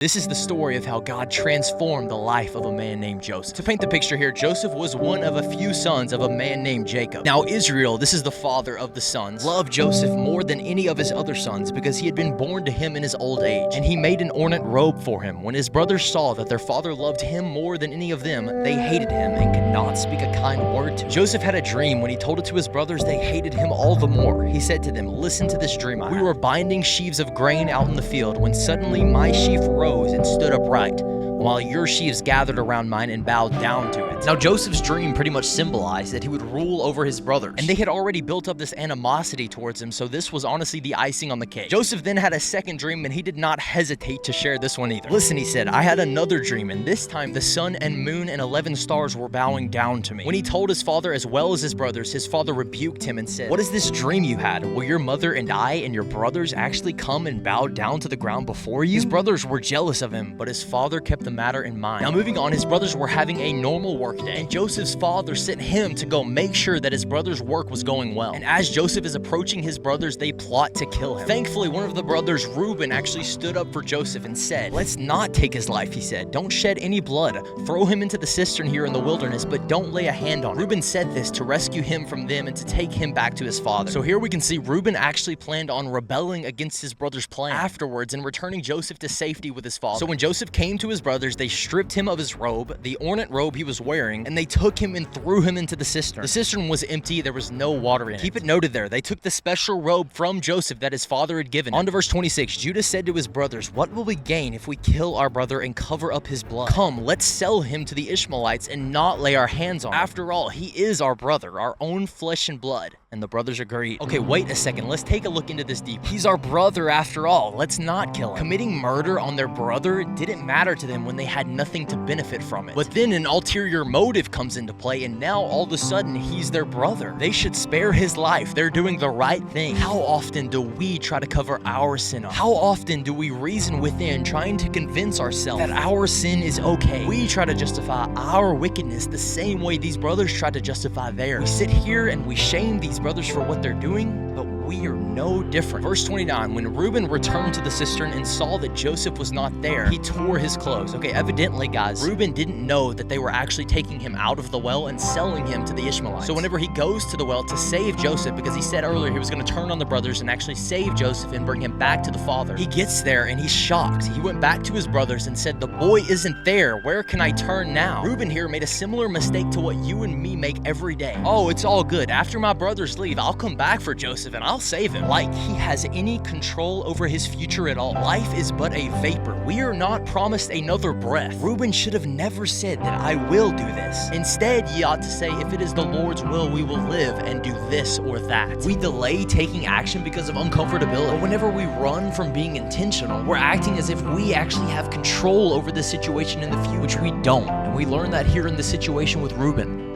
This is the story of how God transformed the life of a man named Joseph. To paint the picture here, Joseph was one of a few sons of a man named Jacob. Now Israel, this is the father of the sons, loved Joseph more than any of his other sons because he had been born to him in his old age, and he made an ornate robe for him. When his brothers saw that their father loved him more than any of them, they hated him and could not speak a kind word to him. Joseph had a dream. When he told it to his brothers, they hated him all the more. He said to them, "Listen to this dream I had. We were binding sheaves of grain out in the field when suddenly my sheaf rose and stood upright, while your sheaves gathered around mine and bowed down to it." Now Joseph's dream pretty much symbolized that he would rule over his brothers, and they had already built up this animosity towards him, so this was honestly the icing on the cake. Joseph then had a second dream, and he did not hesitate to share this one either. "Listen," he said, "I had another dream, and this time the sun and moon and 11 stars were bowing down to me." When he told his father as well as his brothers, his father rebuked him and said, "What is this dream you had? Will your mother and I and your brothers actually come and bow down to the ground before you?" His brothers were jealous of him, but his father kept the matter in mind. Now moving on, his brothers were having a normal work day, and Joseph's father sent him to go make sure that his brother's work was going well. And as Joseph is approaching his brothers, they plot to kill him. Thankfully, one of the brothers, Reuben, actually stood up for Joseph and said, "Let's not take his life," he said. "Don't shed any blood. Throw him into the cistern here in the wilderness, but don't lay a hand on him." Reuben said this to rescue him from them and to take him back to his father. So here we can see Reuben actually planned on rebelling against his brother's plan afterwards and returning Joseph to safety with his father. So when Joseph came to his brothers, they stripped him of his robe, the ornate robe he was wearing, and they took him and threw him into the cistern. The cistern was empty. There was no water in it. Keep it noted there. They took the special robe from Joseph that his father had given him. On to verse 26. Judah said to his brothers, "What will we gain if we kill our brother and cover up his blood? Come, let's sell him to the Ishmaelites and not lay our hands on him. After all, he is our brother, our own flesh and blood." And the brothers agreed. Okay, wait a second. Let's take a look into this deep. He's our brother after all. Let's not kill him. Committing murder on their brother didn't matter to them when they had nothing to benefit from it. But then an ulterior motive comes into play, and now all of a sudden he's their brother. They should spare his life. They're doing the right thing. How often do we try to cover our sin up? How often do we reason within, trying to convince ourselves that our sin is okay? We try to justify our wickedness the same way these brothers tried to justify theirs. We sit here and we shame these brothers for what they're doing, but we are no different. Verse 29, when Reuben returned to the cistern and saw that Joseph was not there, he tore his clothes. Okay, evidently, guys, Reuben didn't know that they were actually taking him out of the well and selling him to the Ishmaelites. So whenever he goes to the well to save Joseph, because he said earlier he was going to turn on the brothers and actually save Joseph and bring him back to the father, he gets there and he's shocked. He went back to his brothers and said, "The boy isn't there. Where can I turn now?" Reuben here made a similar mistake to what you and me make every day. "Oh, it's all good. After my brothers leave, I'll come back for Joseph and I'll save him." Like he has any control over his future at all. Life is but a vapor. We are not promised another breath. Reuben should have never said that "I will do this." Instead, ye ought to say, "If it is the Lord's will, we will live and do this or that." We delay taking action because of uncomfortability. But whenever we run from being intentional, we're acting as if we actually have control over the situation in the future, which we don't. And we learn that here in the situation with Reuben.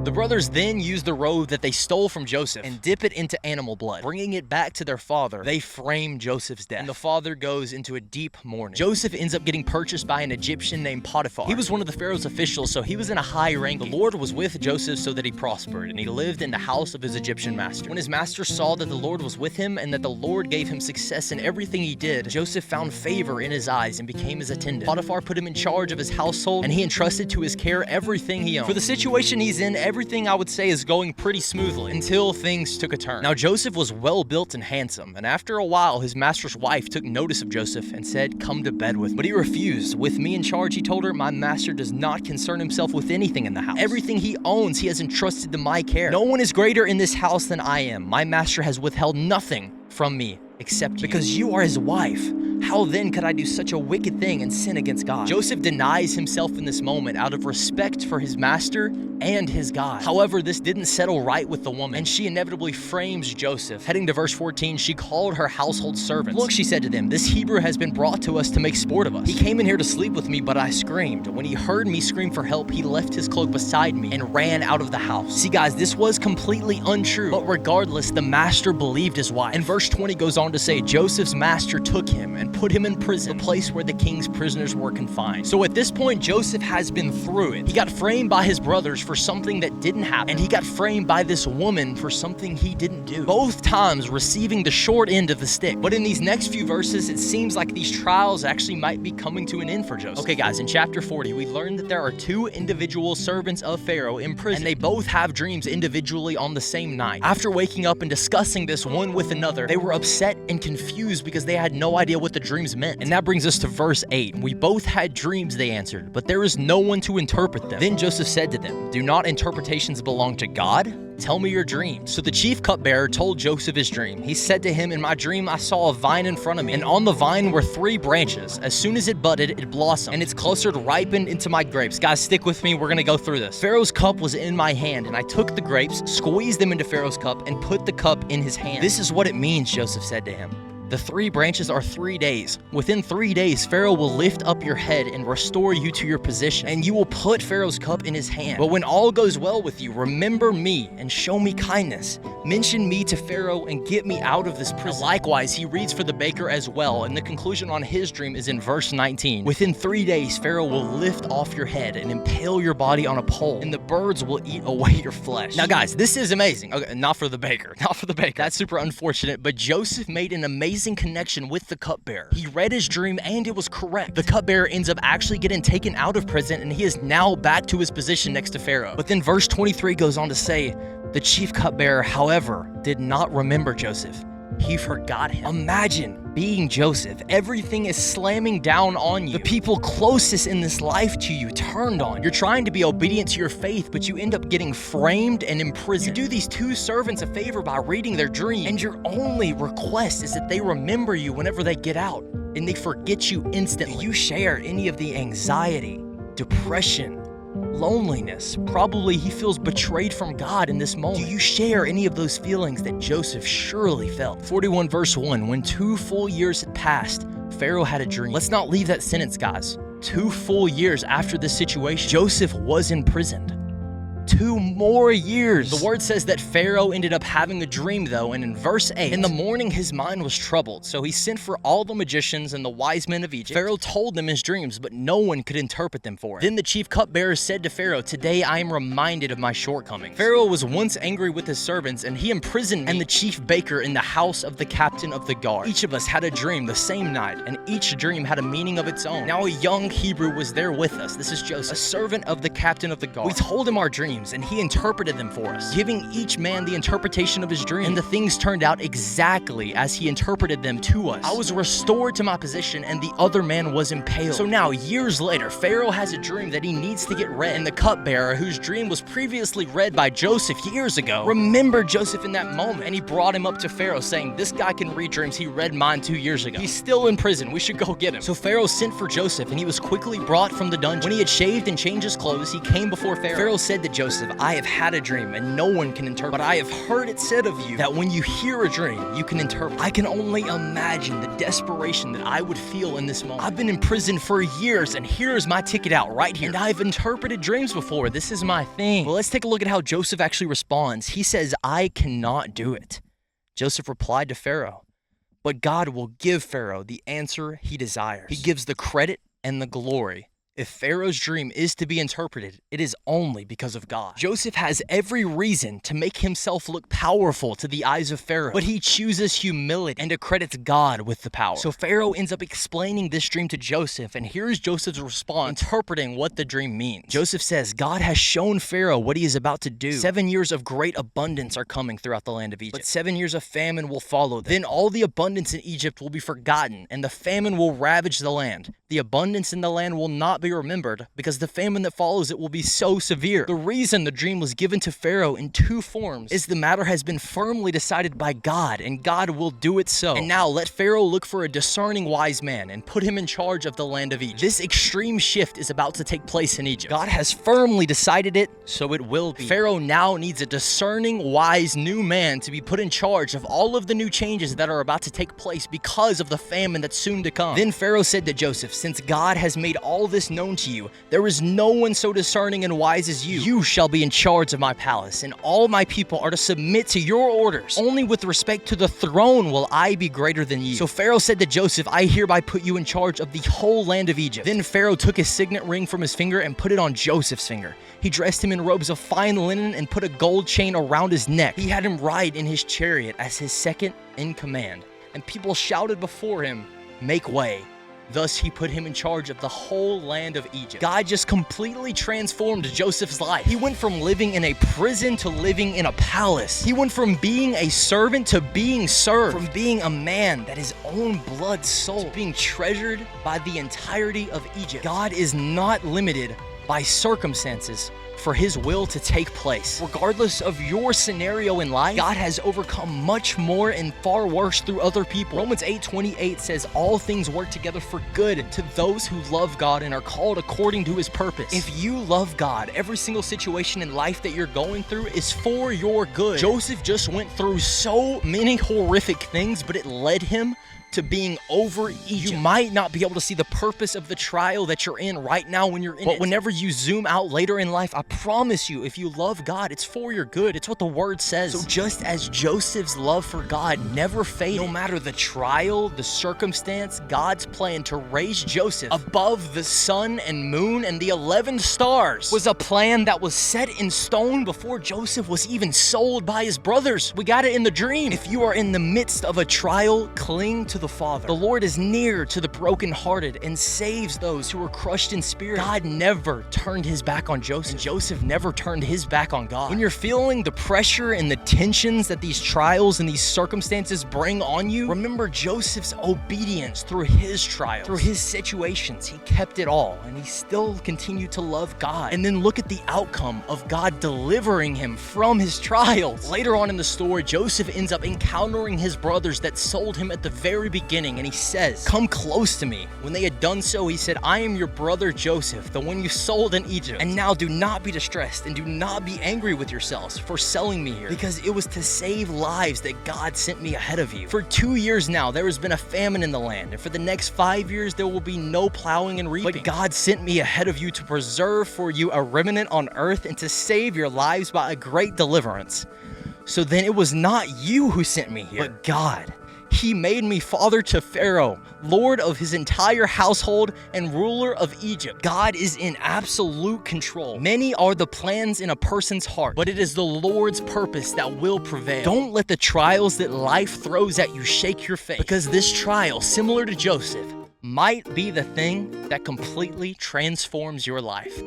The brothers then use the robe that they stole from Joseph and dip it into animal blood. Bringing it back to their father, they frame Joseph's death, and the father goes into a deep mourning. Joseph ends up getting purchased by an Egyptian named Potiphar. He was one of the Pharaoh's officials, so he was in a high rank. The Lord was with Joseph so that he prospered, and he lived in the house of his Egyptian master. When his master saw that the Lord was with him and that the Lord gave him success in everything he did, Joseph found favor in his eyes and became his attendant. Potiphar put him in charge of his household, and he entrusted to his care everything he owned. For the situation he's in, everything I would say is going pretty smoothly until things took a turn. Now Joseph was well built and handsome, and after a while his master's wife took notice of Joseph and said, "Come to bed with me." But he refused. "With me in charge," he told her, "my master does not concern himself with anything in the house. Everything he owns he has entrusted to my care. No one is greater in this house than I am. My master has withheld nothing from me except you, because you are his wife. How then could I do such a wicked thing and sin against God?" Joseph denies himself in this moment out of respect for his master and his God. However, this didn't settle right with the woman, and she inevitably frames Joseph. Heading to verse 14, she called her household servants. "Look," she said to them, "this Hebrew has been brought to us to make sport of us. He came in here to sleep with me, but I screamed. When he heard me scream for help, he left his cloak beside me and ran out of the house." See guys, this was completely untrue, but regardless, the master believed his wife. And verse 20 goes on on to say Joseph's master took him and put him in prison, the place where the king's prisoners were confined. So at this point, Joseph has been through it. He got framed by his brothers for something that didn't happen, and he got framed by this woman for something he didn't do. Both times receiving the short end of the stick. But in these next few verses, it seems like these trials actually might be coming to an end for Joseph. Okay guys, in chapter 40, we learned that there are two individual servants of Pharaoh in prison, and they both have dreams individually on the same night. After waking up and discussing this one with another, they were upset and confused because they had no idea what the dreams meant. And that brings us to verse 8. We both had dreams, they answered, but there is no one to interpret them. Then Joseph said to them, do not interpretations belong to God? Tell me your dream. So the chief cupbearer told Joseph his dream. He said to him, in my dream I saw a vine in front of me, and on the vine were 3 branches. As soon as it budded, it blossomed, and its cluster ripened into my grapes. Guys, stick with me, we're gonna go through this. Pharaoh's cup was in my hand, and I took the grapes, squeezed them into Pharaoh's cup, and put the cup in his hand. This is what it means, Joseph said to him. The 3 branches are 3 days. Within 3 days, Pharaoh will lift up your head and restore you to your position, and you will put Pharaoh's cup in his hand. But when all goes well with you, remember me and show me kindness. Mention me to Pharaoh and get me out of this prison. Likewise, he reads for the baker as well, and the conclusion on his dream is in verse 19. Within 3 days, Pharaoh will lift off your head and impale your body on a pole, and the birds will eat away your flesh. Now guys, this is amazing. Okay, not for the baker. Not for the baker. That's super unfortunate, but Joseph made an amazing connection with the cupbearer. He read his dream and it was correct. The cupbearer ends up actually getting taken out of prison, and he is now back to his position next to Pharaoh. But then verse 23 goes on to say, the chief cupbearer, however, did not remember Joseph. He forgot him. Imagine being Joseph. Everything is slamming down on you. The people closest in this life to you turned on. You're trying to be obedient to your faith, but you end up getting framed and imprisoned. You do these 2 servants a favor by reading their dream, and your only request is that they remember you whenever they get out, and they forget you instantly. Do you share any of the anxiety, depression, loneliness? Probably he feels betrayed from God in this moment. Do you share any of those feelings that Joseph surely felt? 41 verse 1, when 2 full years had passed, Pharaoh had a dream. Let's not leave that sentence, guys. 2 full years after this situation, Joseph was imprisoned. 2 more years. The word says that Pharaoh ended up having a dream though, and in verse 8, in the morning his mind was troubled, so he sent for all the magicians and the wise men of Egypt. Pharaoh told them his dreams, but no one could interpret them for him. Then the chief cupbearer said to Pharaoh, today I am reminded of my shortcomings. Pharaoh was once angry with his servants, and he imprisoned me and the chief baker in the house of the captain of the guard. Each of us had a dream the same night, and each dream had a meaning of its own. Now a young Hebrew was there with us. This is Joseph, a servant of the captain of the guard. We told him our dreams, and he interpreted them for us, giving each man the interpretation of his dream. And the things turned out exactly as he interpreted them to us. I was restored to my position, and the other man was impaled. So now, years later, Pharaoh has a dream that he needs to get read, and the cupbearer, whose dream was previously read by Joseph years ago, remembered Joseph in that moment, and he brought him up to Pharaoh, saying, this guy can read dreams. He read mine 2 years ago. He's still in prison. We should go get him. So Pharaoh sent for Joseph, and he was quickly brought from the dungeon. When he had shaved and changed his clothes, he came before Pharaoh. Pharaoh said to Joseph, I have had a dream, and no one can interpret. But I have heard it said of you that when you hear a dream, you can interpret. I can only imagine the desperation that I would feel in this moment. I've been in prison for years, and here's my ticket out right here. And I've interpreted dreams before. This is my thing. Well, let's take a look at how Joseph actually responds. He says, I cannot do it. Joseph replied to Pharaoh, but God will give Pharaoh the answer he desires. He gives the credit and the glory. If Pharaoh's dream is to be interpreted, it is only because of God. Joseph has every reason to make himself look powerful to the eyes of Pharaoh, but he chooses humility and accredits God with the power. So Pharaoh ends up explaining this dream to Joseph, and here's Joseph's response, interpreting what the dream means. Joseph says, God has shown Pharaoh what he is about to do. 7 years of great abundance are coming throughout the land of Egypt, but 7 years of famine will follow them. Then all the abundance in Egypt will be forgotten, and the famine will ravage the land. The abundance in the land will not be remembered, because the famine that follows it will be so severe. The reason the dream was given to Pharaoh in 2 forms is the matter has been firmly decided by God, and God will do it so. And now let Pharaoh look for a discerning wise man and put him in charge of the land of Egypt. This extreme shift is about to take place in Egypt. God has firmly decided it, so it will be. Pharaoh now needs a discerning, wise new man to be put in charge of all of the new changes that are about to take place because of the famine that's soon to come. Then Pharaoh said to Joseph, since God has made all this known to you, there is no one so discerning and wise as you. You shall be in charge of my palace, and all my people are to submit to your orders. Only with respect to the throne will I be greater than you." So Pharaoh said to Joseph, "I hereby put you in charge of the whole land of Egypt." Then Pharaoh took his signet ring from his finger and put it on Joseph's finger. He dressed him in robes of fine linen and put a gold chain around his neck. He had him ride in his chariot as his second in command. And people shouted before him, "Make way." Thus he put him in charge of the whole land of Egypt. God just completely transformed Joseph's life. He went from living in a prison to living in a palace. He went from being a servant to being served. From being a man that his own blood sold to being treasured by the entirety of Egypt. God is not limited by circumstances for his will to take place. Regardless of your scenario in life, God has overcome much more and far worse through other people. Romans 8:28 says, "All things work together for good to those who love God and are called according to his purpose." If you love God, every single situation in life that you're going through is for your good. Joseph just went through so many horrific things, but it led him to being over Egypt. You might not be able to see the purpose of the trial that you're in right now when you're in it. But whenever you zoom out later in life, I promise you, if you love God, it's for your good. It's what the word says. So just as Joseph's love for God never faded, no matter the trial, the circumstance, God's plan to raise Joseph above the sun and moon and the 11 stars was a plan that was set in stone before Joseph was even sold by his brothers. We got it in the dream. If you are in the midst of a trial, cling to the Father. The Lord is near to the brokenhearted and saves those who are crushed in spirit. God never turned his back on Joseph, and Joseph never turned his back on God. When you're feeling the pressure and the tensions that these trials and these circumstances bring on you, remember Joseph's obedience through his trials, through his situations. He kept it all, and he still continued to love God. And then look at the outcome of God delivering him from his trials. Later on in the story, Joseph ends up encountering his brothers that sold him at the very beginning, and he says, "Come close to me." When they had done so, he said, "I am your brother Joseph, the one you sold in Egypt. And now do not be distressed and do not be angry with yourselves for selling me here, because it was to save lives that God sent me ahead of you. For 2 years now, there has been a famine in the land, and for the next 5 years, there will be no plowing and reaping. But God sent me ahead of you to preserve for you a remnant on earth and to save your lives by a great deliverance. So then it was not you who sent me here, but God. He made me father to Pharaoh, lord of his entire household and ruler of Egypt." God is in absolute control. Many are the plans in a person's heart, but it is the Lord's purpose that will prevail. Don't let the trials that life throws at you shake your faith, because this trial, similar to Joseph, might be the thing that completely transforms your life.